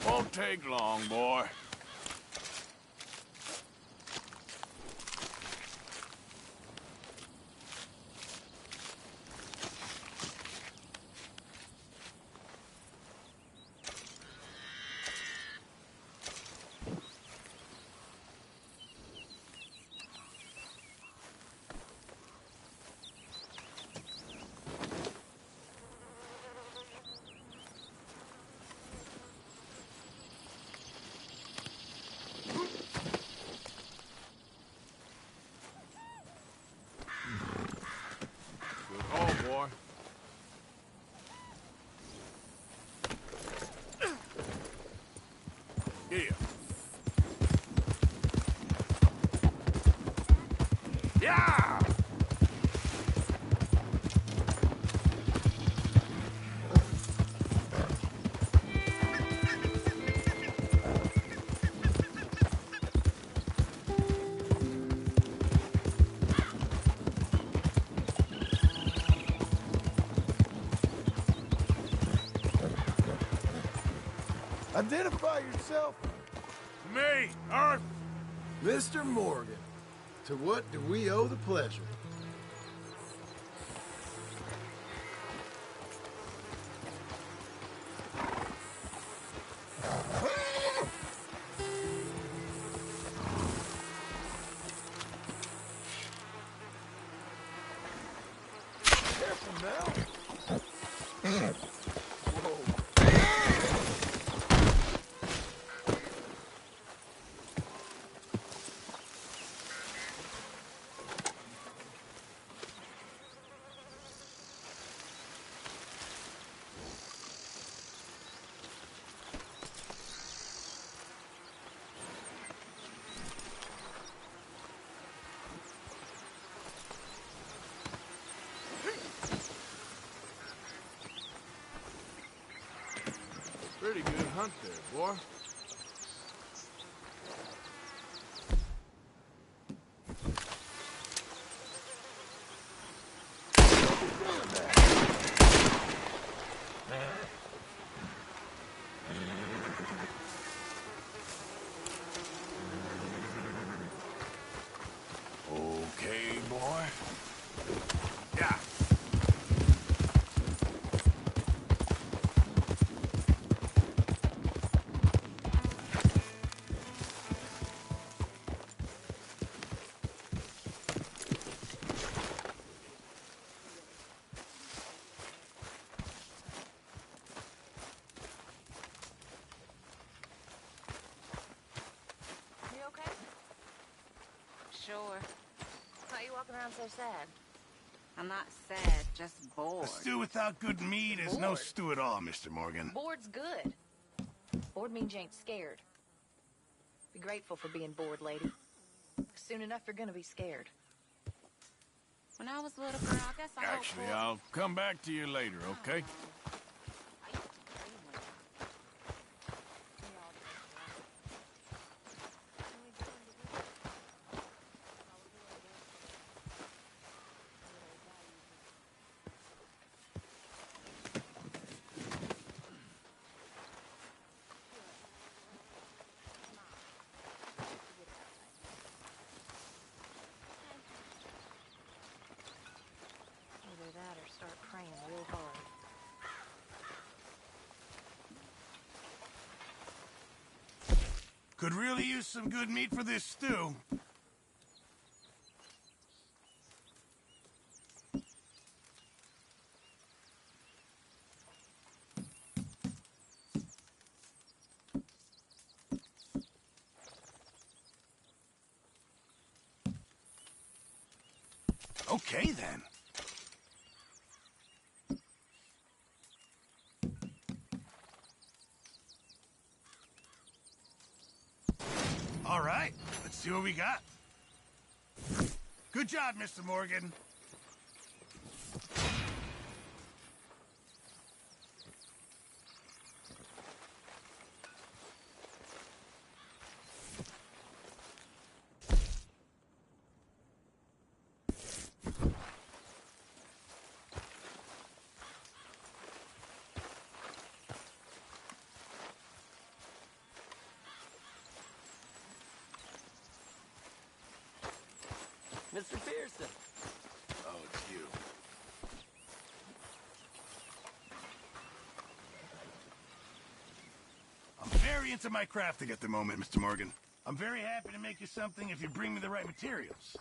Won't take long, boy. Boy. Yeah. Yeah! Identify yourself. Me, Arthur. Mr. Morgan. To what do we owe the pleasure? Careful now. Pretty good hunt there, boy. Okay, boy. Yeah. around so sad? I'm not sad, just bored. A stew without good meat is no Bored. stew at all, Mr. Morgan. Bored's good. Bored means you ain't scared. Be grateful for being bored, lady. Soon enough, you're gonna be scared. When I was a little girl, I guess I hoped Actually, for... I'll come back to you later, okay? Either that or start praying real hard. Could really use some good meat for this stew. Okay, then. All right, let's see what we got. Good job, Mr. Morgan. Mr. Pearson. Oh, it's you. I'm very into my crafting at the moment, Mr. Morgan. I'm very happy to make you something if you bring me the right materials.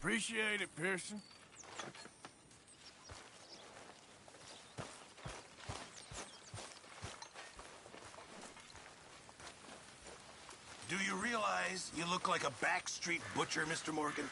Appreciate it, Pearson. Do you realize you look like a backstreet butcher, Mr. Morgan?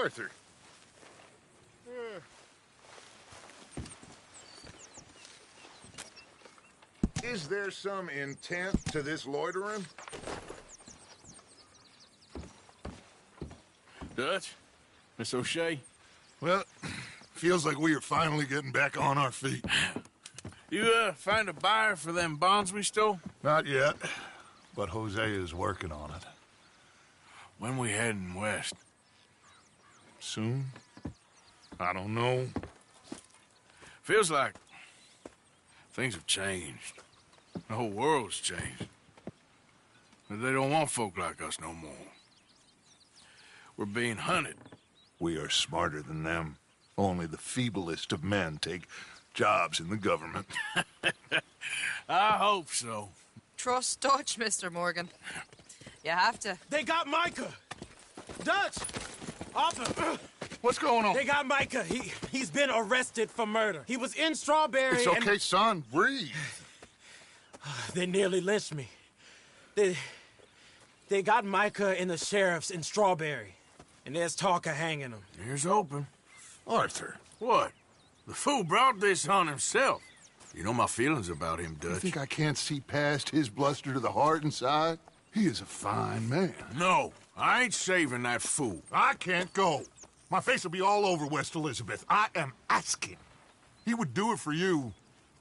Arthur. Is there some intent to this loitering? Dutch? Miss O'Shea? Well, feels like we are finally getting back on our feet. You, find a buyer for them bonds we stole? Not yet, but Hosea is working on it. When we heading west? Soon? I don't know. Feels like things have changed. The whole world's changed. But they don't want folk like us no more. We're being hunted. We are smarter than them. Only the feeblest of men take jobs in the government. I hope so. Trust Dutch, Mr. Morgan. You have to. They got Micah! Dutch! Arthur! What's going on? They got Micah. He's been arrested for murder. He was in Strawberry. It's okay, son. Breathe. They nearly lynched me. They got Micah and the sheriffs in Strawberry. And there's talk of hanging him. Here's hoping. Arthur. What? The fool brought this on himself. You know my feelings about him, Dutch. You think I can't see past his bluster to the heart inside? He is a fine man. No, I ain't saving that fool. I can't go. My face will be all over West Elizabeth. I am asking. He would do it for you.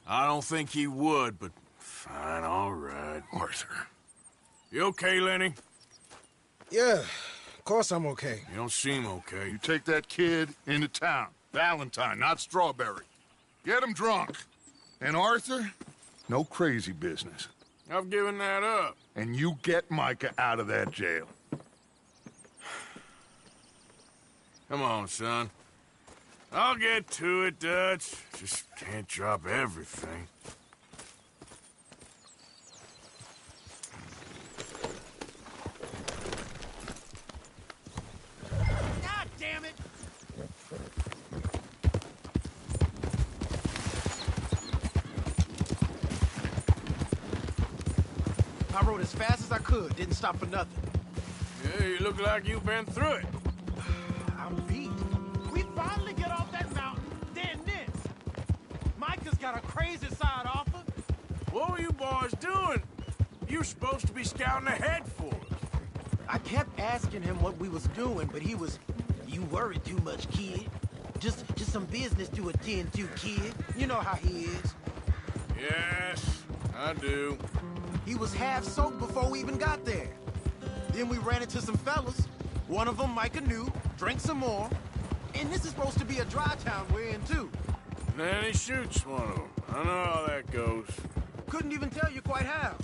I don't think he would, but fine, all right. Arthur. You okay, Lenny? Yeah, of course I'm okay. You don't seem okay. You take that kid into town. Valentine, not Strawberry. Get him drunk. And Arthur, no crazy business. I've given that up. And you get Micah out of that jail. Come on, son. I'll get to it, Dutch. Just can't drop everything. God damn it! I rode as fast as I could, didn't stop for nothing. Yeah, you look like you've been through it. I'm beat. We finally get off that mountain, then this. Micah's got a crazy side offer. What were you boys doing? You're supposed to be scouting ahead for us. I kept asking him what we was doing, but he was, "You worry too much, kid. Just some business to attend to, kid. You know how he is." Yes, I do. He was half soaked before we even got there. Then we ran into some fellas. One of them Micah knew, drank some more. And this is supposed to be a dry town we're in, too. Then he shoots one of them. I know how that goes. Couldn't even tell you quite how.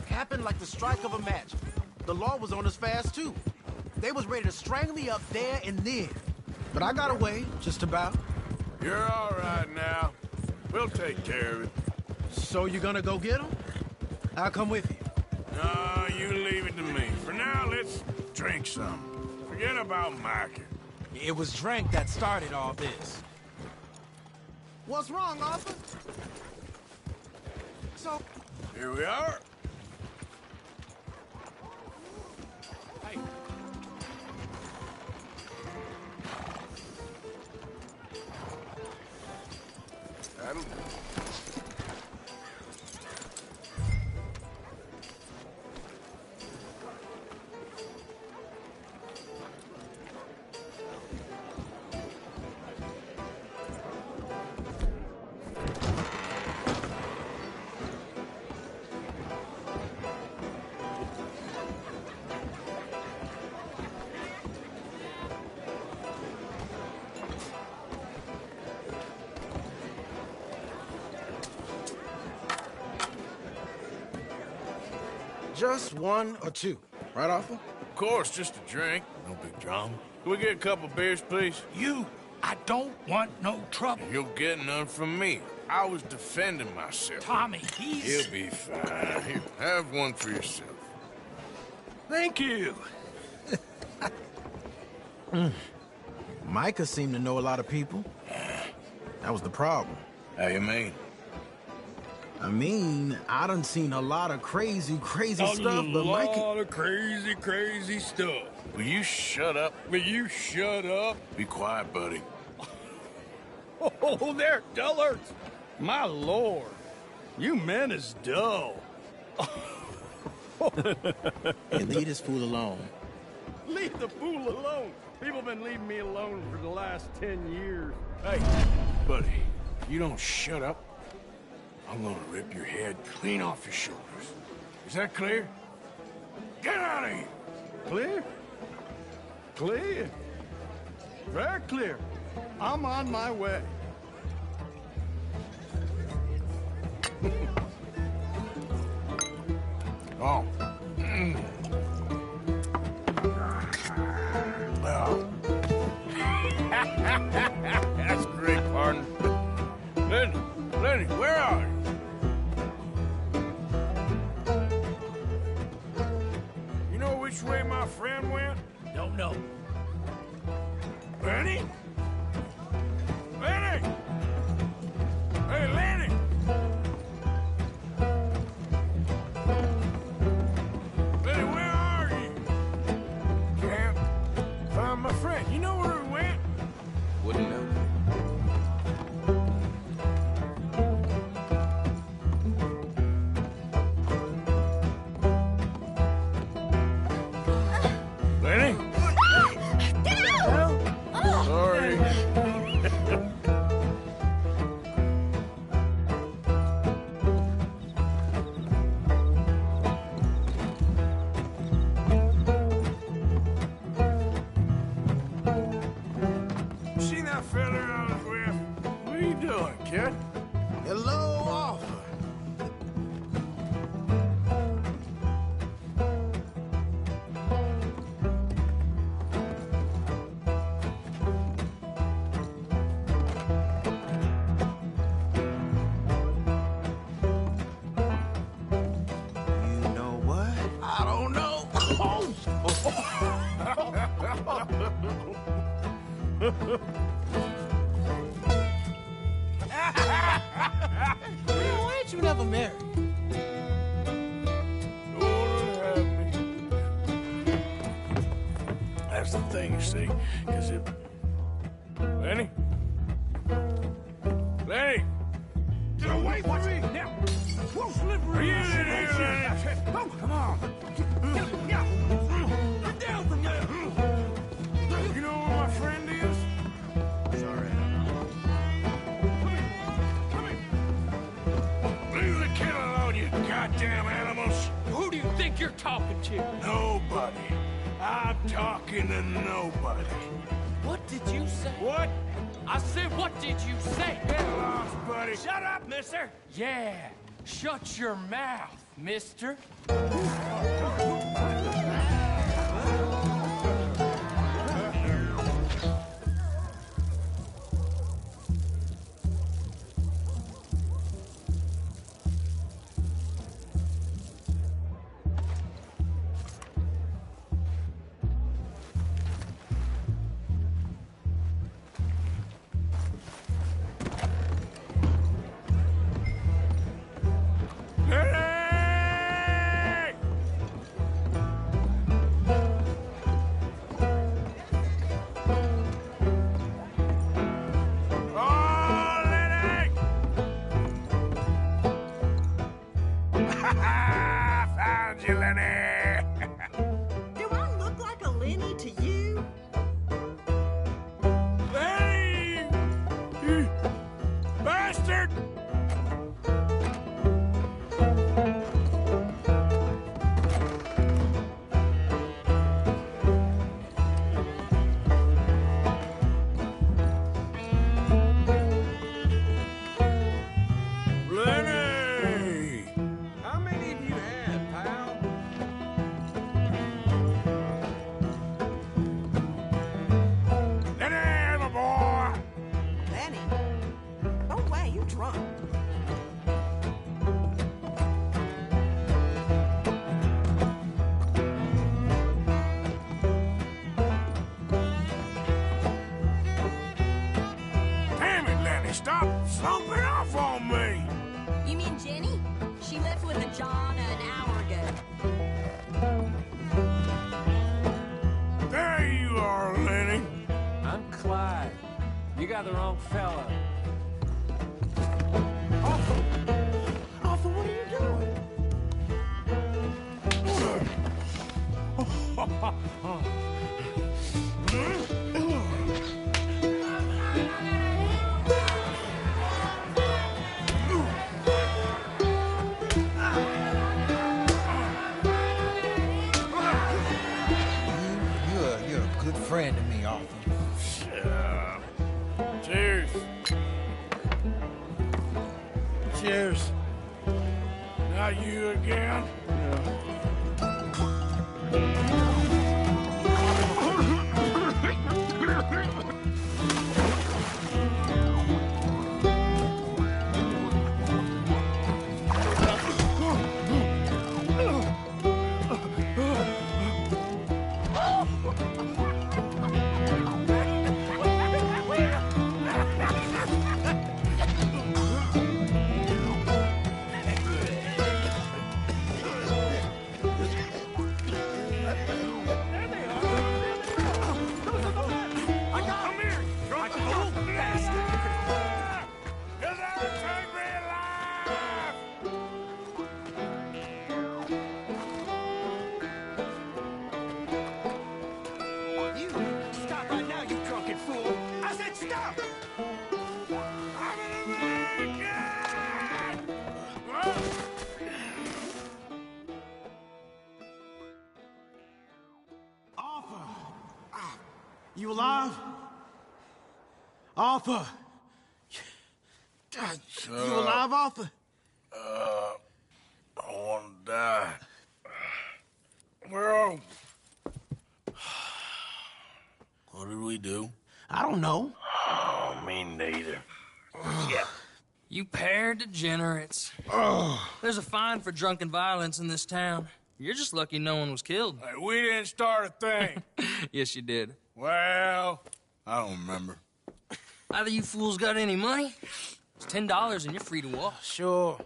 Happened like the strike of a match. The law was on us fast, too. They was ready to strangle me up there and then. But I got away, just about. You're all right now. We'll take care of it. So you gonna go get him? I'll come with you. No, you leave it to me. For now, let's drink some. Forget about Micah. It was drink that started all this. What's wrong, Arthur? So... Here we are. Hey. That'll do. Just one or two, right, Arthur? Of course, just a drink. No big drama. Can we get a couple beers, please? I don't want no trouble. You'll get none from me. I was defending myself. Tommy, he's... He'll be fine. Here, have one for yourself. Thank you. Micah seemed to know a lot of people. That was the problem. How you mean? I mean, I done seen a lot of crazy stuff, but Micah... A lot of crazy stuff. Will you shut up? Will you shut up? Be quiet, buddy. Oh, they're dullards. My lord. You men is dull. Hey, leave this fool alone. Leave the fool alone. People been leaving me alone for the last 10 years. Hey, buddy, if you don't shut up, I'm gonna rip your head clean off your shoulders. Is that clear? Get out of here! Clear? Clear. Very clear. I'm on my way. Oh. That's great, partner. Lenny, where are you? You know which way my friend went? Don't know. Lenny? Lenny! Hey, Lenny! Lenny, where are you? Can't find my friend. You know where he went? Wouldn't know. Lenny? Sorry. Seen that fella I was with? What are you doing, kid? Hello, Arthur. You know what? I don't know. Why ain't you never married? That's the thing, you see, because it... Lenny? Lenny! Get away from me! Now! Whoa, slippery! Are you in here, Lenny? Oh, come on! Get down from there! You know where my friend is? Sorry. Leave the kid alone, you goddamn animals! Who do you think you're talking to? Nobody. I'm talking to nobody. What did you say? What? I said, what did you say? Get lost, buddy. Shut up, mister. Yeah, shut your mouth, mister. Lenny! Oh, Lenny! Found you, Lenny! Do I look like a Lenny to you? Lenny! You bastard! Lenny! How many have you had, pal? Lenny, my boy! Lenny? No way, you drunk. Damn it, Lenny, stop slumping off on me! You mean Jenny? She left with a John an hour ago. There you are, Lenny. I'm Clyde. You got the wrong fella. Arthur! Not you again? You alive? Arthur! You alive, Arthur? I want to die. Well, what did we do? I don't know. Oh, me neither. Yeah. You pair degenerates. There's a fine for drunken violence in this town. You're just lucky no one was killed. Hey, we didn't start a thing. Yes, you did. Well, I don't remember. Either you fools got any money? It's $10 and you're free to walk. Sure.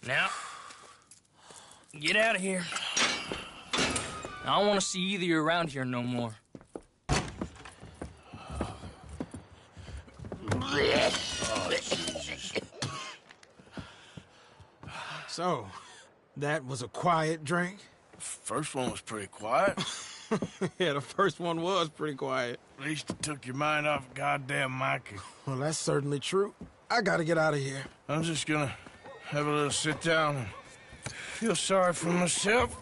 Now, get out of here. I don't want to see either of you around here no more. Oh, Jesus. So, that was a quiet drink? First one was pretty quiet. Yeah, the first one was pretty quiet. At least it took your mind off goddamn Mikey. Well, that's certainly true. I gotta get out of here. I'm just gonna have a little sit down and feel sorry for myself.